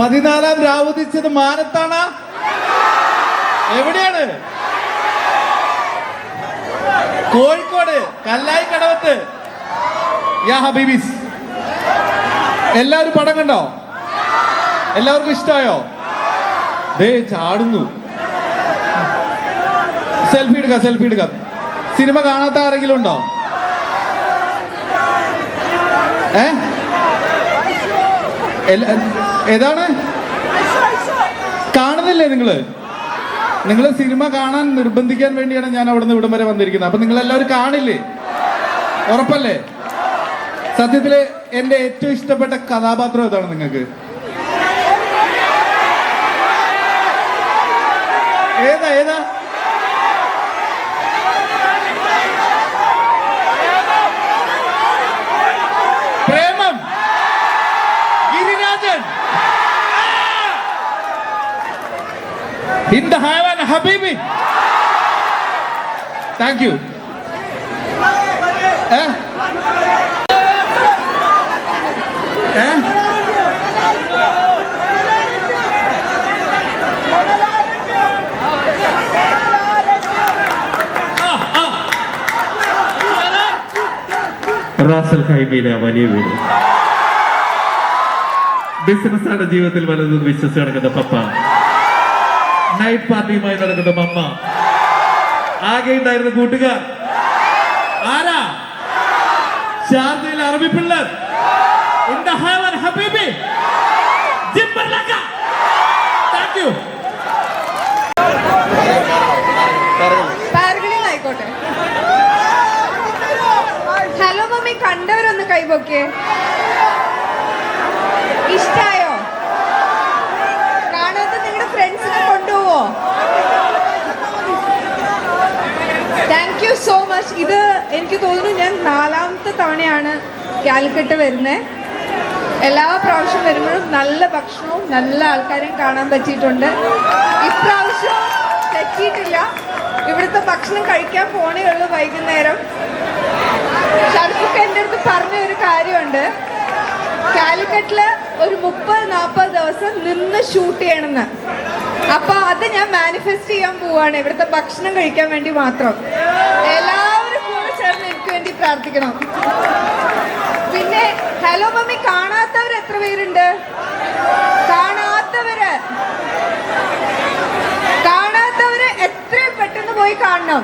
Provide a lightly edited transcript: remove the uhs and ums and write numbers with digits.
14 രാവുദിച്ചത് മാനത്താണ്. എവിടെയാണ്? കോഴിക്കോട് കല്ലായി കടവത്ത്. യാ ഹബീബീസ്, എല്ലാവരും പടം കണ്ടോ? എല്ലാവർക്കും ഇഷ്ടമായോ? ദേ ചാടുന്നു. സെൽഫി എടുക്കാം, സെൽഫി എടുക്കാം. സിനിമ കാണാത്ത ആരെങ്കിലും ഉണ്ടോ? ഏതാണ്? കാണുന്നില്ലേ നിങ്ങൾ സിനിമ കാണാൻ നിർബന്ധിക്കാൻ വേണ്ടിയാണ് ഞാൻ അവിടുന്ന് ഇവിടം വരെ വന്നിരിക്കുന്നത്. അപ്പൊ നിങ്ങൾ എല്ലാവരും കാണില്ലേ? ഉറപ്പല്ലേ? സത്യത്തില് എന്റെ ഏറ്റവും ഇഷ്ടപ്പെട്ട കഥാപാത്രം ഏതാണ് നിങ്ങൾക്ക്? ഏതാ? പ്രേമം, ഗിരിരാജൻ, ഇന്ത ഹൈവൻ ഹബീബി. Thank U. റാസൽ ഖൈമയിലെ വലിയ വീട്. ബിസിനസ്സാണ് ജീവിതത്തിൽ വലുതെന്ന് വിശ്വസിച്ച് നടക്കുന്ന പപ്പ, നൈറ്റ് പാർട്ടിയുമായി നടക്കുന്ന മമ്മ, ആകെ ഉണ്ടായിരുന്ന കൂട്ടുകാർ ആരാ? ഷാർജയിലെ അറബി പിള്ളേർ, ഹബീബി, താങ്ക് യു. ആയിക്കോട്ടെ. ഹലോ മമ്മി കണ്ടവരൊന്ന് കൈപൊക്കെ. ഇഷ്ടായോ? കാണാത്ത നിങ്ങളുടെ ഫ്രണ്ട്സിനെ കൊണ്ടുപോവോ? Thank you so much. ഇത് എനിക്ക് തോന്നുന്നു ഞാൻ 4ാമത്തെ തവണയാണ് കാലിക്കട്ട് വരുന്നത്. എല്ലാ പ്രാവശ്യം വരുമ്പോഴും നല്ല ഭക്ഷണവും നല്ല ആൾക്കാരെയും കാണാൻ പറ്റിയിട്ടുണ്ട്. ഇപ്രാവശ്യം തെറ്റിയിട്ടില്ല. ഇവിടുത്തെ ഭക്ഷണം കഴിക്കാൻ പോണേ ഉള്ളൂ വൈകുന്നേരം. ഷർഫുക്ക് എൻ്റെ അടുത്ത് പറഞ്ഞ ഒരു കാര്യമുണ്ട്, കാലിക്കട്ടില് ഒരു 30-40 ദിവസം നിന്ന് ഷൂട്ട് ചെയ്യണമെന്ന്. അപ്പൊ അത് ഞാൻ മാനിഫെസ്റ്റ് ചെയ്യാൻ പോവാണ്, ഇവിടുത്തെ ഭക്ഷണം കഴിക്കാൻ വേണ്ടി മാത്രം. എല്ലാവരും കൂടെ ചേർന്ന് എനിക്ക് വേണ്ടി പ്രാർത്ഥിക്കണം. പിന്നെ ഹലോ മമ്മി കാണാത്തവർ എത്ര പേരുണ്ട്? കാണാത്തവര് എത്രയും പെട്ടെന്ന് പോയി കാണണം.